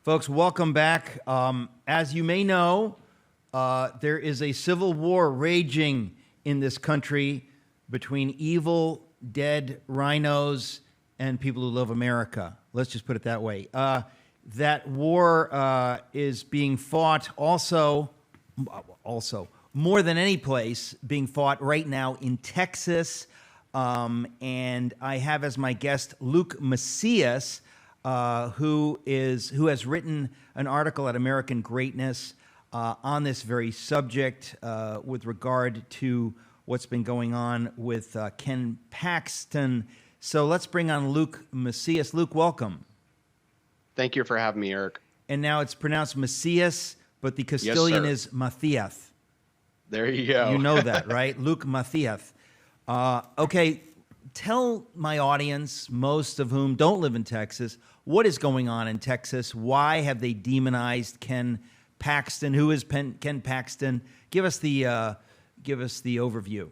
Folks, welcome back. As you may know, there is a civil war raging in this country between evil, dead rhinos and people who love America. Let's just put it that way. That war is being fought also more than any place, being fought right now in Texas. And I have as my guest Luke Macias, who has written an article at American Greatness on this very subject with regard to what's been going on with Ken Paxton. So let's bring on Luke Macias. Luke, welcome. Thank you for having me, Eric. And now it's pronounced Macias, but the Castilian is Macias. There you go. You know that, right? Luke Macias. Okay, tell my audience, most of whom don't live in Texas, what is going on in Texas? Why have they demonized Ken Paxton? Who is Ken Paxton? Give us the overview.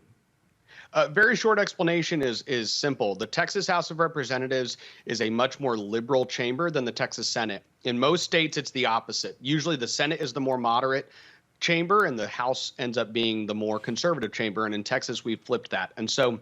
A very short explanation is simple. The Texas House of Representatives is a much more liberal chamber than the Texas Senate. In most states, it's the opposite. Usually the Senate is the more moderate chamber and the House ends up being the more conservative chamber. And in Texas, we've flipped that. And so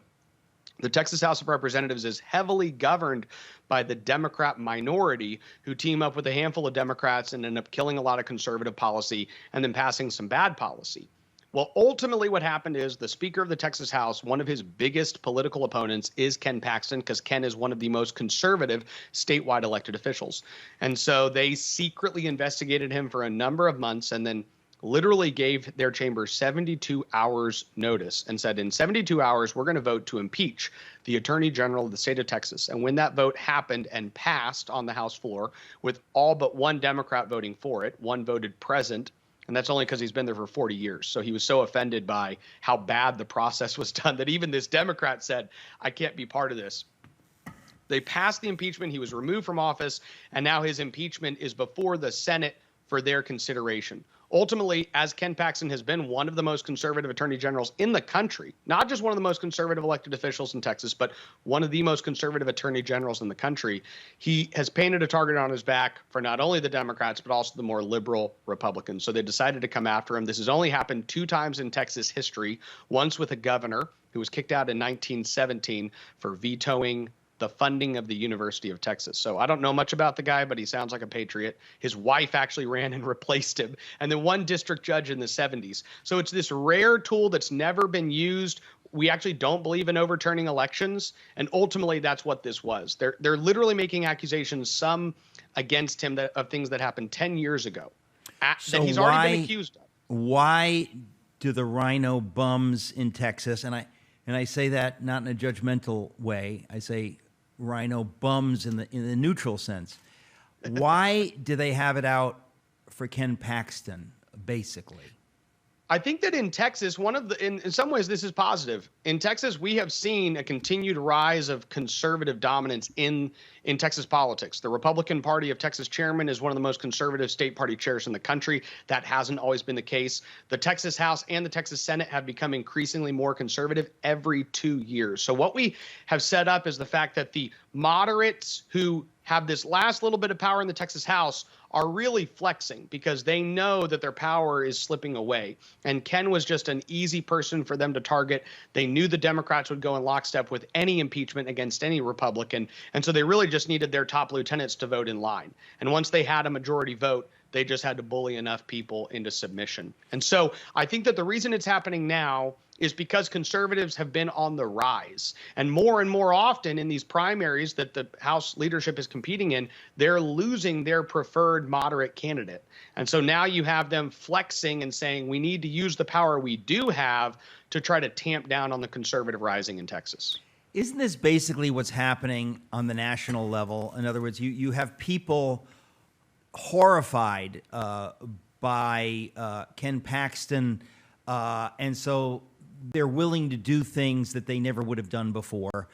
the Texas House of Representatives is heavily governed by the Democrat minority who team up with a handful of Democrats and end up killing a lot of conservative policy and then passing some bad policy. Well, ultimately what happened is the Speaker of the Texas House, one of his biggest political opponents is Ken Paxton, because Ken is one of the most conservative statewide elected officials. And so they secretly investigated him for a number of months and then literally gave their chamber 72 hours notice and said, in 72 hours, we're going to vote to impeach the Attorney General of the state of Texas. And when that vote happened and passed on the House floor, with all but one Democrat voting for it, one voted present, and that's only because he's been there for 40 years. So he was so offended by how bad the process was done that even this Democrat said, I can't be part of this. They passed the impeachment. He was removed from office, and now his impeachment is before the Senate for their consideration. Ultimately, as Ken Paxton has been one of the most conservative attorney generals in the country, not just one of the most conservative elected officials in Texas, but one of the most conservative attorney generals in the country, he has painted a target on his back for not only the Democrats, but also the more liberal Republicans. So they decided to come after him. This has only happened 2 times in Texas history, once with a governor who was kicked out in 1917 for vetoing the funding of the University of Texas. So I don't know much about the guy, but he sounds like a patriot. His wife actually ran and replaced him, and then one district judge in the 70s. So it's this rare tool that's never been used. We actually don't believe in overturning elections, and ultimately that's what this was. They're literally making accusations, some against him, of things that happened 10 years ago that he's already been accused of. Why do the rhino bums in Texas, and I say that not in a judgmental way, I say rhino bums in the neutral sense. Why do they have it out for Ken Paxton, basically? I think that in Texas, in some ways, this is positive. In Texas, we have seen a continued rise of conservative dominance in Texas politics. The Republican Party of Texas chairman is one of the most conservative state party chairs in the country. That hasn't always been the case. The Texas House and the Texas Senate have become increasingly more conservative every 2 years. So what we have set up is the fact that the moderates who have this last little bit of power in the Texas House are really flexing because they know that their power is slipping away. And Ken was just an easy person for them to target. They knew the Democrats would go in lockstep with any impeachment against any Republican. And so they really just needed their top lieutenants to vote in line. And once they had a majority vote, they just had to bully enough people into submission. And so I think that the reason it's happening now is because conservatives have been on the rise. And more often in these primaries that the House leadership is competing in, they're losing their preferred moderate candidate. And so now you have them flexing and saying, we need to use the power we do have to try to tamp down on the conservative rising in Texas. Isn't this basically what's happening on the national level? In other words, you have people horrified by Ken Paxton, and so they're willing to do things that they never would have done before.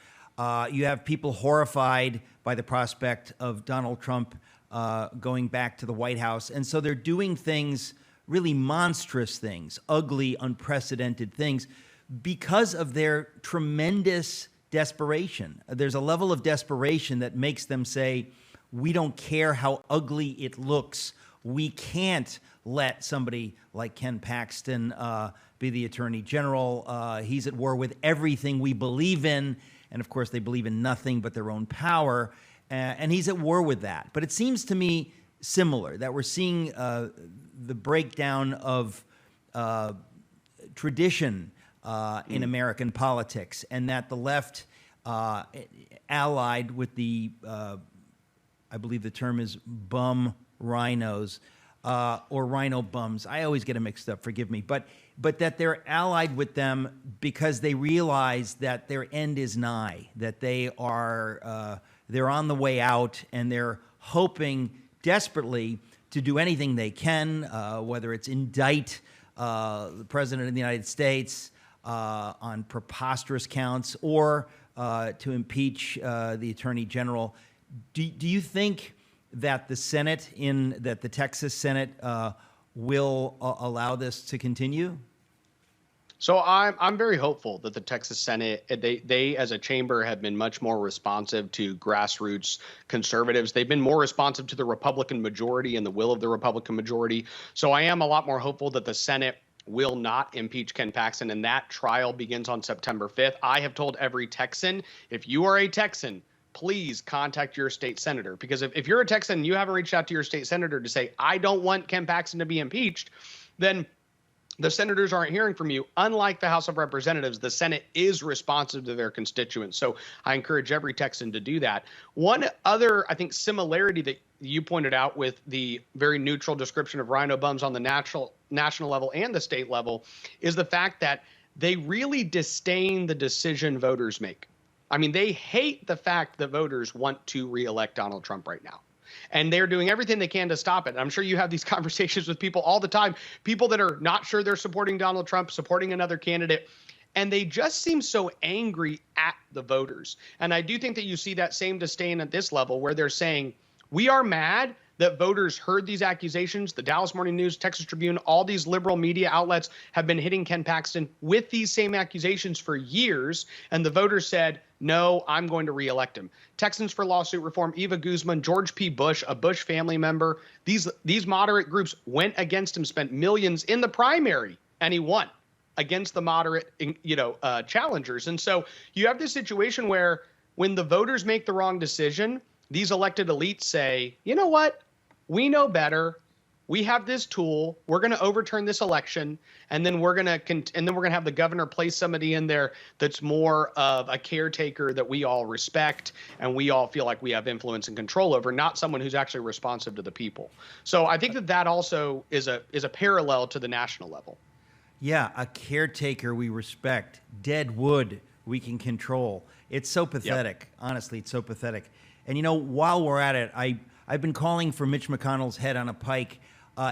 You have people horrified by the prospect of Donald Trump going back to the White House, and so they're doing things, really monstrous things, ugly, unprecedented things, because of their tremendous desperation. There's a level of desperation that makes them say, we don't care how ugly it looks. We can't let somebody like Ken Paxton be the Attorney General. He's at war with everything we believe in. And of course, they believe in nothing but their own power. And he's at war with that. But it seems to me similar that we're seeing the breakdown of tradition in American politics, and that the left, allied with the, I believe the term is bum rhinos, or rhino bums. I always get them mixed up, forgive me. But that they're allied with them because they realize that their end is nigh, that they are they're on the way out, and they're hoping desperately to do anything they can, whether it's indict the President of the United States on preposterous counts, or to impeach the Attorney General. Do you think that the Senate, that the Texas Senate will allow this to continue? So I'm very hopeful that the Texas Senate, they as a chamber have been much more responsive to grassroots conservatives. They've been more responsive to the Republican majority and the will of the Republican majority. So I am a lot more hopeful that the Senate will not impeach Ken Paxton, and that trial begins on September 5th. I have told every Texan, if you are a Texan, please contact your state senator, because if you're a Texan and you haven't reached out to your state senator to say, I don't want Ken Paxton to be impeached, then the senators aren't hearing from you. Unlike the House of Representatives, the Senate is responsive to their constituents. So I encourage every Texan to do that. One other, I think, similarity that you pointed out with the very neutral description of rhino bums on the national level and the state level is the fact that they really disdain the decision voters make. I mean, they hate the fact that voters want to reelect Donald Trump right now. And they're doing everything they can to stop it. I'm sure you have these conversations with people all the time, people that are not sure they're supporting Donald Trump, supporting another candidate, and they just seem so angry at the voters. And I do think that you see that same disdain at this level where they're saying, we are mad that voters heard these accusations. The Dallas Morning News, Texas Tribune, all these liberal media outlets have been hitting Ken Paxton with these same accusations for years. And the voters said, no, I'm going to reelect him. Texans for Lawsuit Reform, Eva Guzman, George P. Bush, a Bush family member. These moderate groups went against him, spent millions in the primary, and he won against the moderate, challengers. And so you have this situation where when the voters make the wrong decision, these elected elites say, you know what? We know better. We have this tool. We're going to overturn this election, and then we're going to have the governor place somebody in there that's more of a caretaker that we all respect and we all feel like we have influence and control over, not someone who's actually responsive to the people. So I think that also is a parallel to the national level. Yeah, a caretaker we respect, dead wood we can control. It's so pathetic. Yep. Honestly, it's so pathetic. And while we're at it, I've been calling for Mitch McConnell's head on a pike.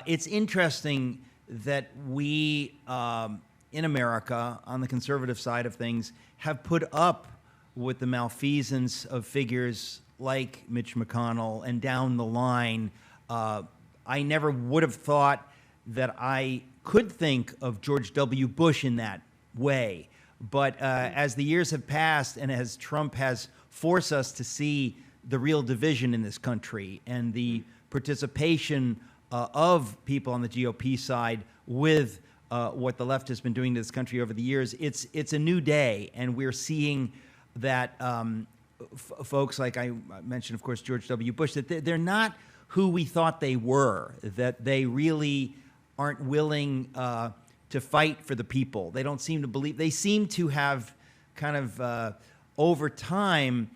It's interesting that we in America, on the conservative side of things, have put up with the malfeasance of figures like Mitch McConnell and down the line. I never would have thought that I could think of George W. Bush in that way. But as the years have passed and as Trump has forced us to see the real division in this country and the participation of people on the GOP side with what the left has been doing to this country over the years, it's a new day, and we're seeing that folks like I mentioned, of course, George W. Bush, that they're not who we thought they were, that they really aren't willing to fight for the people. They don't seem to believe. They seem to have kind of over time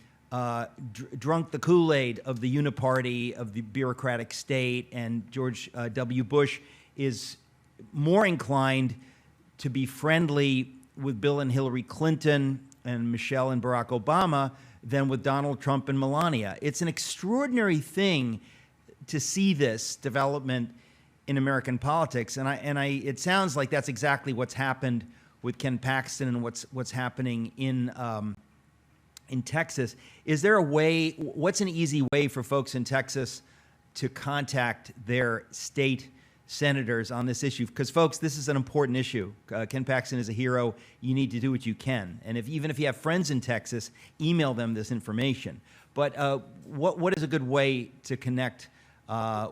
drunk the Kool-Aid of the uniparty, of the bureaucratic state, and George W. Bush is more inclined to be friendly with Bill and Hillary Clinton and Michelle and Barack Obama than with Donald Trump and Melania. It's an extraordinary thing to see this development in American politics, and it sounds like that's exactly what's happened with Ken Paxton and what's happening in Texas. Is there a way? What's an easy way for folks in Texas to contact their state senators on this issue? Because, folks, this is an important issue. Ken Paxton is a hero. You need to do what you can. And even if you have friends in Texas, email them this information. But what is a good way to connect?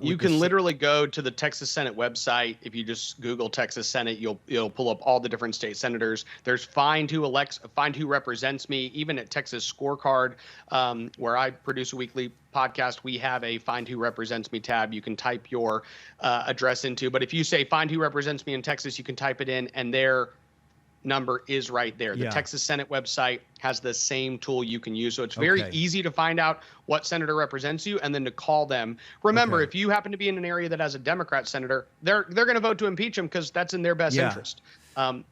You can literally go to the Texas Senate website. If you just Google Texas Senate, you'll pull up all the different state senators. There's Find Who Represents Me. Even at Texas Scorecard, where I produce a weekly podcast, we have a Find Who Represents Me tab. You can type your address into. But if you say Find Who Represents Me in Texas, you can type it in, and their number is right there. The Texas Senate website has the same tool you can use. So it's very easy to find out what senator represents you and then to call them. Remember, if you happen to be in an area that has a Democrat senator, they're going to vote to impeach him because that's in their best interest.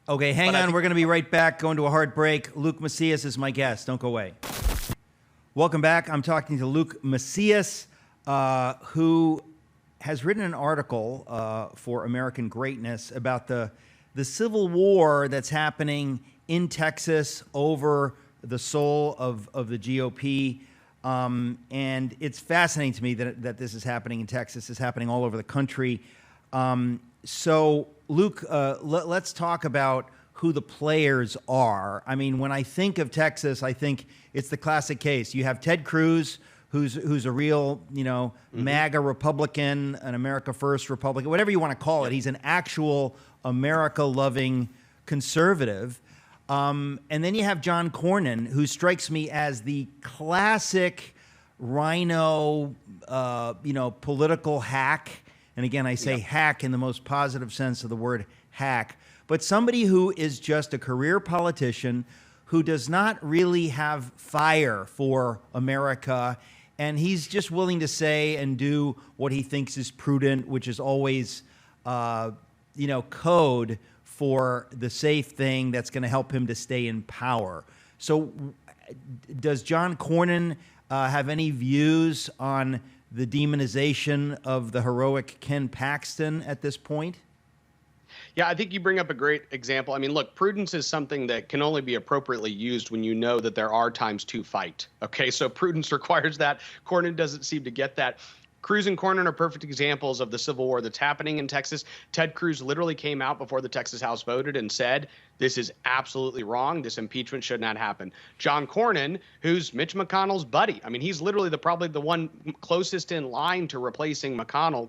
Okay, hang on. We're going to be right back, going to a hard break. Luke Macias is my guest. Don't go away. Welcome back. I'm talking to Luke Macias, who has written an article for American Greatness about the civil war that's happening in Texas over the soul of the GOP. And it's fascinating to me that this is happening in Texas. It's happening all over the country. So, Luke, let's talk about who the players are. I mean, when I think of Texas, I think it's the classic case. You have Ted Cruz, who's a real, MAGA Republican, an America First Republican, whatever you want to call it. He's an actual America-loving conservative. And then you have John Cornyn, who strikes me as the classic rhino, political hack. And again, I say hack in the most positive sense of the word hack. But somebody who is just a career politician who does not really have fire for America. And he's just willing to say and do what he thinks is prudent, which is always code for the safe thing that's going to help him to stay in power. So does John Cornyn have any views on the demonization of the heroic Ken Paxton at this point? Yeah, I think you bring up a great example. I mean, look, prudence is something that can only be appropriately used when you know that there are times to fight. Okay, so prudence requires that. Cornyn doesn't seem to get that. Cruz and Cornyn are perfect examples of the civil war that's happening in Texas. Ted Cruz literally came out before the Texas House voted and said, this is absolutely wrong. This impeachment should not happen. John Cornyn, who's Mitch McConnell's buddy. I mean, he's literally probably the one closest in line to replacing McConnell.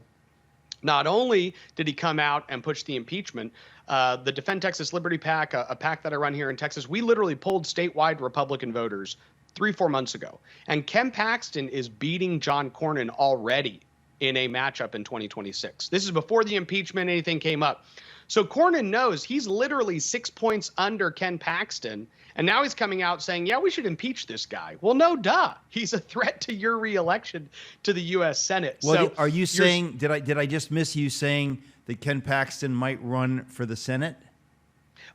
Not only did he come out and push the impeachment, the Defend Texas Liberty PAC, a PAC that I run here in Texas, we literally polled statewide Republican voters 3-4 months ago. And Ken Paxton is beating John Cornyn already in a matchup in 2026. This is before the impeachment, anything came up. So Cornyn knows he's literally 6 points under Ken Paxton. And now he's coming out saying, yeah, we should impeach this guy. Well, no, duh. He's a threat to your reelection to the U.S. Senate. Well, so are you saying, did I just miss you saying that Ken Paxton might run for the Senate?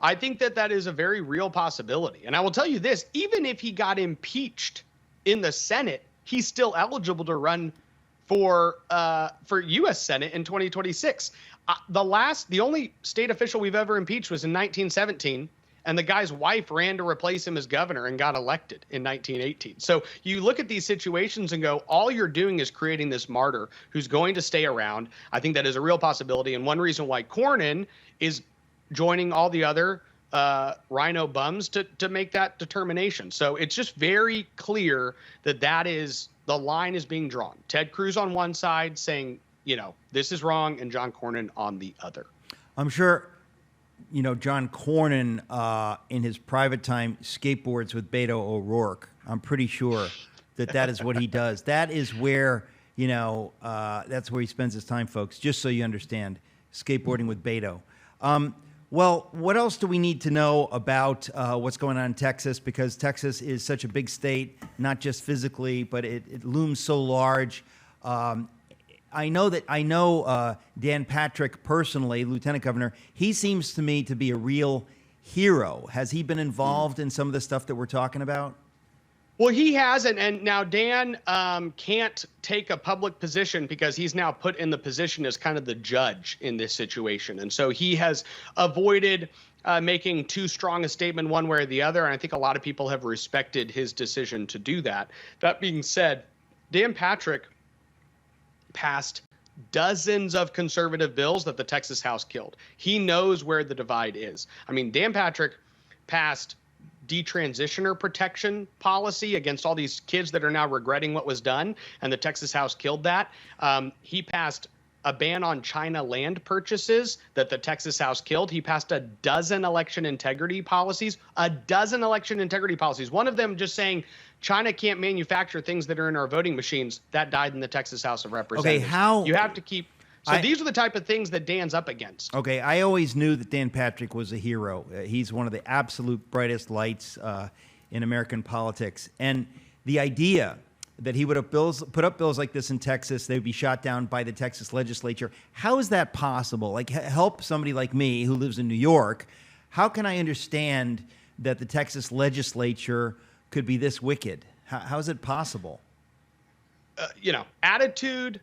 I think that is a very real possibility. And I will tell you this, even if he got impeached in the Senate, he's still eligible to run for U.S. Senate in 2026. The only state official we've ever impeached was in 1917. And the guy's wife ran to replace him as governor and got elected in 1918. So you look at these situations and go, all you're doing is creating this martyr who's going to stay around. I think that is a real possibility. And one reason why Cornyn is joining all the other rhino bums to make that determination. So it's just very clear that is the line is being drawn. Ted Cruz on one side saying, this is wrong, and John Cornyn on the other. I'm sure John Cornyn, in his private time, skateboards with Beto O'Rourke. I'm pretty sure that is what he does. That is where, that's where he spends his time, folks, just so you understand, skateboarding with Beto. Well, what else do we need to know about what's going on in Texas? Because Texas is such a big state, not just physically, but it looms so large. I know Dan Patrick personally, Lieutenant Governor. He seems to me to be a real hero. Has he been involved in some of the stuff that we're talking about? Well, he has, and now Dan can't take a public position because he's now put in the position as kind of the judge in this situation. And so he has avoided making too strong a statement one way or the other. And I think a lot of people have respected his decision to do that. That being said, Dan Patrick passed dozens of conservative bills that the Texas House killed. He knows where the divide is. I mean, Dan Patrick passed detransitioner protection policy against all these kids that are now regretting what was done, and the Texas House killed that. He passed a ban on China land purchases that the Texas House killed. He passed a dozen election integrity policies, one of them just saying China can't manufacture things that are in our voting machines. That died in the Texas House of Representatives. Okay, how you have to keep. So these are the type of things that Dan's up against. Okay, I always knew that Dan Patrick was a hero. He's one of the absolute brightest lights in American politics. And the idea that he would have put up bills like this in Texas, they would be shot down by the Texas legislature. How is that possible? Like, help somebody like me who lives in New York. How can I understand that the Texas legislature could be this wicked? How is it possible? Attitude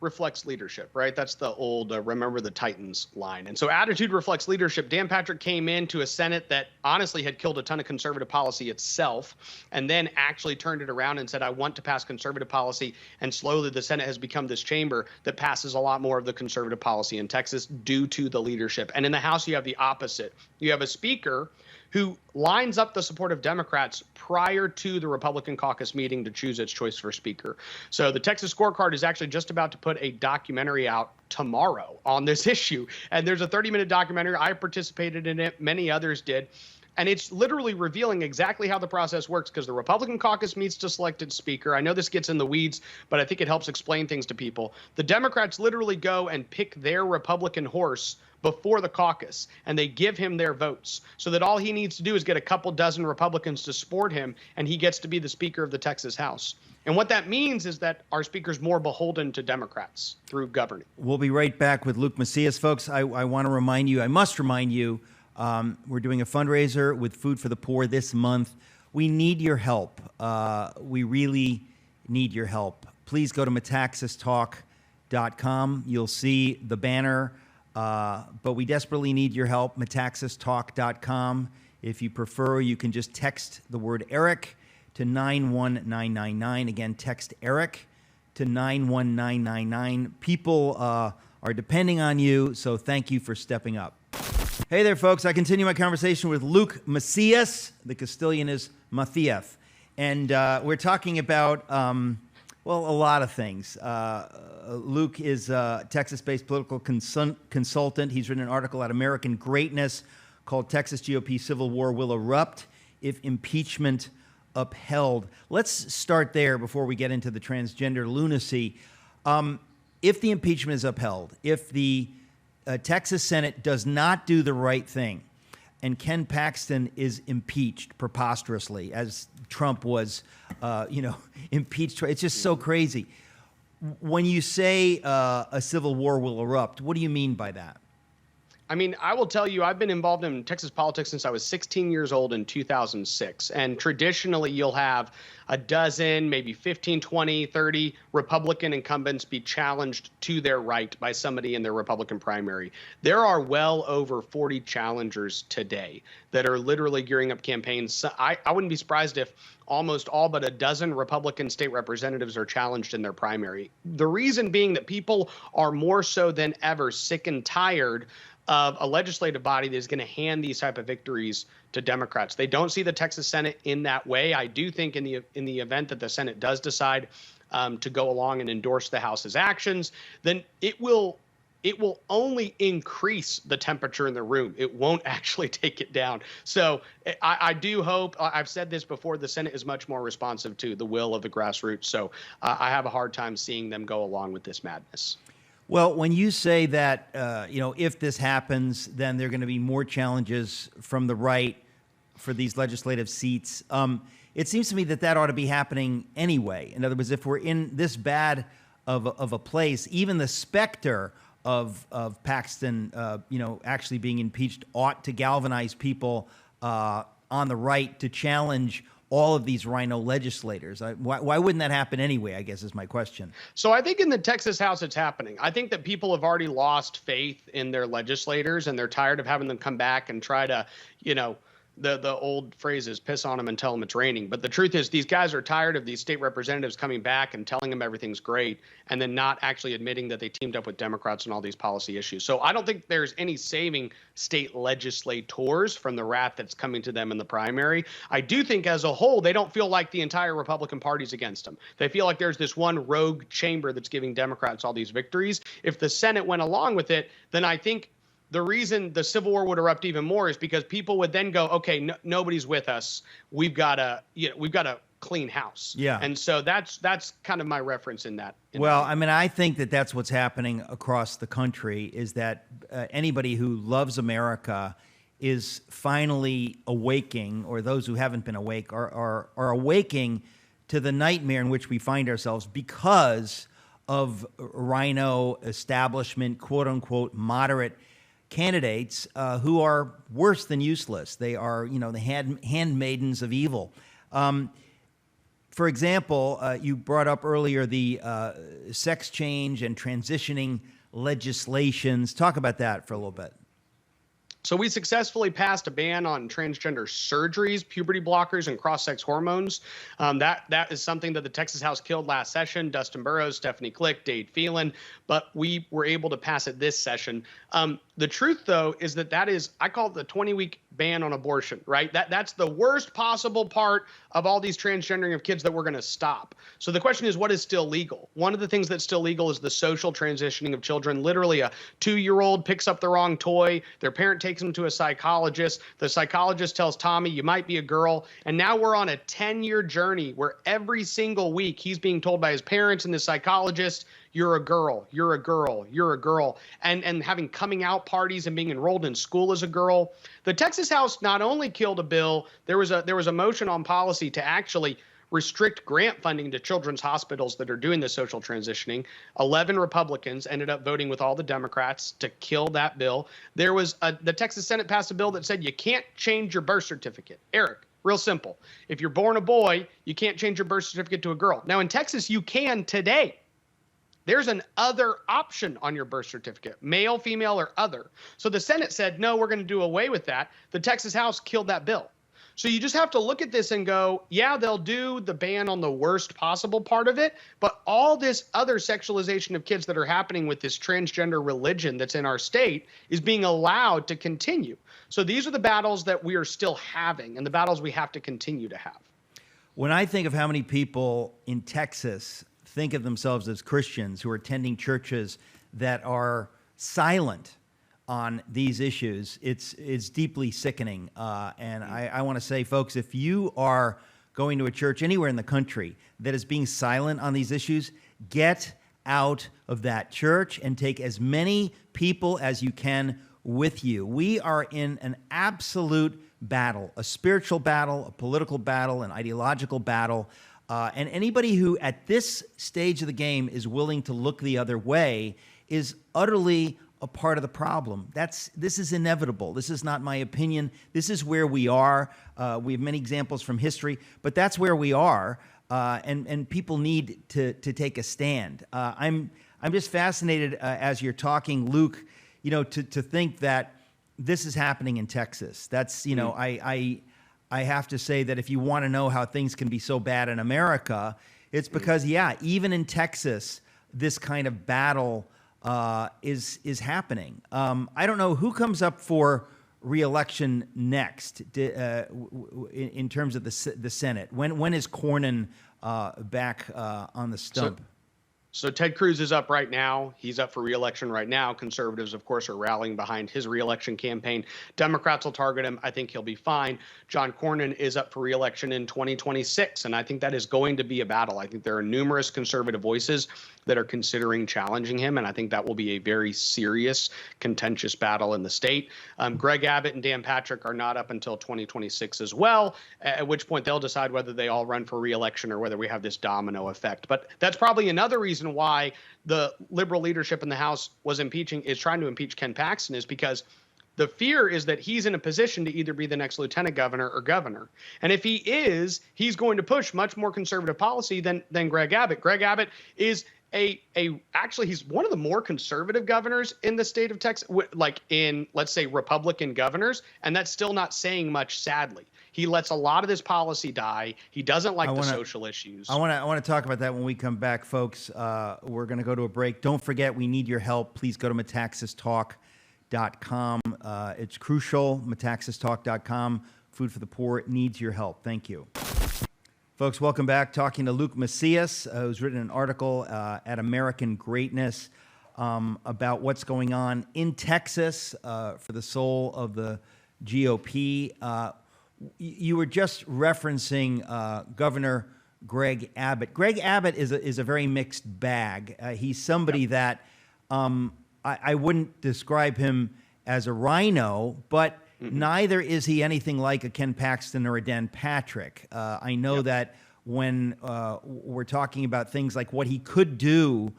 reflects leadership, right? That's the old remember the Titans line. And so attitude reflects leadership. Dan Patrick came into a Senate that honestly had killed a ton of conservative policy itself, and then actually turned it around and said, I want to pass conservative policy. And slowly the Senate has become this chamber that passes a lot more of the conservative policy in Texas due to the leadership. And in the House, you have the opposite. You have a speaker who lines up the support of Democrats prior to the Republican caucus meeting to choose its choice for speaker. So the Texas Scorecard is actually just about to put a documentary out tomorrow on this issue. And there's a 30-minute documentary. I participated in it. Many others did. And it's literally revealing exactly how the process works, because the Republican caucus meets to select its speaker. I know this gets in the weeds, but I think it helps explain things to people. The Democrats literally go and pick their Republican horse before the caucus, and they give him their votes so that all he needs to do is get a couple dozen Republicans to support him, and he gets to be the Speaker of the Texas House. And what that means is that our speaker's more beholden to Democrats through governing. We'll be right back with Luke Macias, folks. I must remind you, we're doing a fundraiser with Food for the Poor this month. We need your help. We really need your help. Please go to metaxastalk.com. You'll see the banner. But we desperately need your help, metaxastalk.com. If you prefer, you can just text the word Erik to 91999. Again, text Erik to 91999. People are depending on you, so thank you for stepping up. Hey there, folks. I continue my conversation with Luke Macias. The Castilian is Macias. And we're talking about, a lot of things. Luke is a Texas-based political consultant. He's written an article at American Greatness called Texas GOP Civil War Will Erupt If Impeachment Upheld. Let's start there before we get into the transgender lunacy. If the impeachment is upheld, if the Texas Senate does not do the right thing, and Ken Paxton is impeached preposterously, as Trump was, impeached. It's just so crazy. When you say a civil war will erupt, what do you mean by that? I mean, I will tell you, I've been involved in Texas politics since I was 16 years old in 2006. And traditionally, you'll have a dozen, maybe 15, 20, 30 Republican incumbents be challenged to their right by somebody in their Republican primary. There are well over 40 challengers today that are literally gearing up campaigns. So I wouldn't be surprised if almost all but a dozen Republican state representatives are challenged in their primary. The reason being that people are more so than ever sick and tired of a legislative body that is going to hand these type of victories to Democrats. They don't see the Texas Senate in that way. I do think in the event that the Senate does decide to go along and endorse the House's actions, then it will only increase the temperature in the room. It won't actually take it down. So I do hope, I've said this before, the Senate is much more responsive to the will of the grassroots. So I have a hard time seeing them go along with this madness. Well, when you say that, if this happens, then there are going to be more challenges from the right for these legislative seats. It seems to me that ought to be happening anyway. In other words, if we're in this bad of a place, even the specter of Paxton, actually being impeached ought to galvanize people on the right to challenge all of these rhino legislators. Why wouldn't that happen anyway, I guess is my question. So I think in the Texas House it's happening. I think that people have already lost faith in their legislators, and they're tired of having them come back and try to, the old phrase is piss on them and tell them it's raining. But the truth is, these guys are tired of these state representatives coming back and telling them everything's great and then not actually admitting that they teamed up with Democrats on all these policy issues. So I don't think there's any saving state legislators from the wrath that's coming to them in the primary. I do think as a whole, they don't feel like the entire Republican Party's against them. They feel like there's this one rogue chamber that's giving Democrats all these victories. If the Senate went along with it, then I think the reason the Civil War would erupt even more is because people would then go, okay, nobody's with us. We've got to clean house. Yeah. And so that's kind of my reference in that. I mean, I think that that's what's happening across the country is that anybody who loves America is finally awaking, or those who haven't been awake are awaking to the nightmare in which we find ourselves because of rhino establishment, quote unquote, moderate candidates who are worse than useless. They are, the handmaidens of evil. For example, you brought up earlier the sex change and transitioning legislations. Talk about that for a little bit. So we successfully passed a ban on transgender surgeries, puberty blockers, and cross-sex hormones. That is something that the Texas House killed last session. Dustin Burrows, Stephanie Klick, Dade Phelan, but we were able to pass it this session. The truth, though, is that is, I call it the 20-week ban on abortion, right? That's the worst possible part of all these transgendering of kids that we're going to stop. So the question is, what is still legal? One of the things that's still legal is the social transitioning of children. Literally, a 2-year-old picks up the wrong toy. Their parent takes them to a psychologist. The psychologist tells Tommy, you might be a girl. And now we're on a 10-year journey where every single week he's being told by his parents and the psychologist, you're a girl, you're a girl, you're a girl, and having coming out parties and being enrolled in school as a girl. The Texas House not only killed a bill, there was a motion on policy to actually restrict grant funding to children's hospitals that are doing the social transitioning. 11 Republicans ended up voting with all the Democrats to kill that bill. There was the Texas Senate passed a bill that said you can't change your birth certificate. Eric, real simple. If you're born a boy, you can't change your birth certificate to a girl. Now in Texas, you can today. There's an other option on your birth certificate, male, female, or other. So the Senate said, no, we're going to do away with that. The Texas House killed that bill. So you just have to look at this and go, yeah, they'll do the ban on the worst possible part of it, but all this other sexualization of kids that are happening with this transgender religion that's in our state is being allowed to continue. So these are the battles that we are still having and the battles we have to continue to have. When I think of how many people in Texas think of themselves as Christians who are attending churches that are silent on these issues, it's deeply sickening. And I want to say, folks, if you are going to a church anywhere in the country that is being silent on these issues, get out of that church and take as many people as you can with you. We are in an absolute battle, a spiritual battle, a political battle, an ideological battle. And anybody who at this stage of the game is willing to look the other way is utterly a part of the problem. This is inevitable. This is not my opinion. This is where we are. We have many examples from history, but that's where we are. And people need to take a stand. I'm just fascinated as you're talking, Luke, to think that this is happening in Texas. That's, I have to say that if you want to know how things can be so bad in America, it's because, even in Texas, this kind of battle is happening. I don't know who comes up for re-election next in terms of the Senate. When is Cornyn back on the stump? So Ted Cruz is up right now. He's up for re-election right now. Conservatives, of course, are rallying behind his re-election campaign. Democrats will target him. I think he'll be fine. John Cornyn is up for re-election in 2026, and I think that is going to be a battle. I think there are numerous conservative voices that are considering challenging him, and I think that will be a very serious, contentious battle in the state. Greg Abbott and Dan Patrick are not up until 2026 as well, at which point they'll decide whether they all run for re-election or whether we have this domino effect. But that's probably another reason why the liberal leadership in the House is trying to impeach Ken Paxton, is because the fear is that he's in a position to either be the next lieutenant governor or governor. And if he is, he's going to push much more conservative policy than Greg Abbott. Greg Abbott is actually he's one of the more conservative governors in the state of Texas, like in, let's say, Republican governors, and that's still not saying much, sadly. He lets a lot of this policy die. He doesn't like the social issues. I want to talk about that when we come back, folks. We're going to go to a break. Don't forget, we need your help. Please go to metaxastalk.com. It's crucial, metaxastalk.com. Food for the Poor needs your help. Thank you. Folks, welcome back. Talking to Luke Macias, who's written an article at American Greatness about what's going on in Texas for the soul of the GOP. You were just referencing Governor Greg Abbott. Greg Abbott is a very mixed bag. He's somebody that I wouldn't describe him as a rhino, but neither is he anything like a Ken Paxton or a Dan Patrick. I know that when we're talking about things like what he could do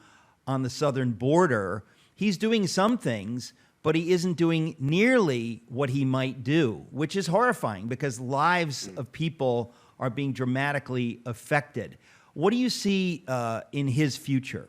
on the southern border, he's doing some things, but he isn't doing nearly what he might do, which is horrifying because lives of people are being dramatically affected. What do you see in his future?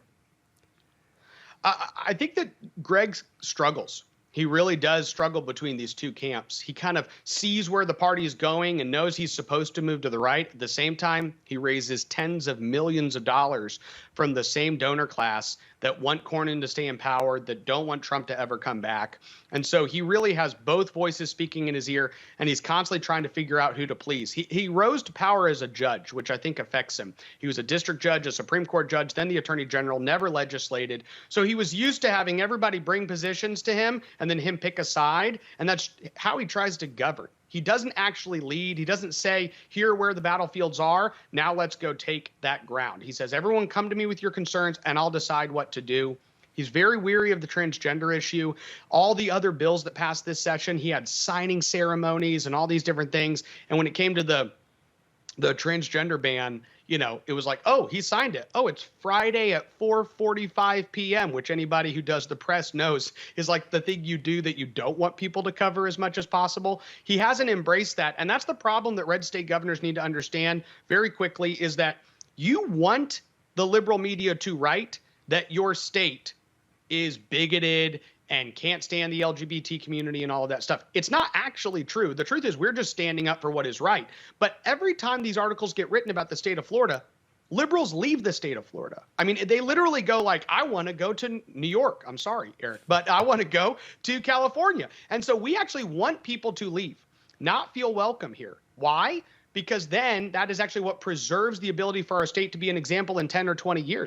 I think that Greg struggles. He really does struggle between these two camps. He kind of sees where the party is going and knows he's supposed to move to the right. At the same time, he raises tens of millions of dollars from the same donor class that want Cornyn to stay in power, that don't want Trump to ever come back. And so he really has both voices speaking in his ear, and he's constantly trying to figure out who to please. He rose to power as a judge, which I think affects him. He was a district judge, a Supreme Court judge, then the attorney general, never legislated. So he was used to having everybody bring positions to him and then him pick a side, and that's how he tries to govern. He doesn't actually lead. He doesn't say, here are where the battlefields are. Now let's go take that ground. He says, everyone come to me with your concerns and I'll decide what to do. He's very weary of the transgender issue. All the other bills that passed this session, he had signing ceremonies and all these different things. And when it came to the transgender ban, you know, it was like, oh, he signed it. Oh, it's Friday at 4:45 p.m., which anybody who does the press knows is like the thing you do that you don't want people to cover as much as possible. He hasn't embraced that. And that's the problem that red state governors need to understand very quickly is that you want the liberal media to write that your state is bigoted and can't stand the LGBT community and all of that stuff. It's not actually true. The truth is we're just standing up for what is right. But every time these articles get written about the state of Florida, liberals leave the state of Florida. I mean, they literally go like, I want to go to New York. I'm sorry, Eric, but I want to go to California. And so we actually want people to leave, not feel welcome here. Why? Because then that is actually what preserves the ability for our state to be an example in 10 or 20 years.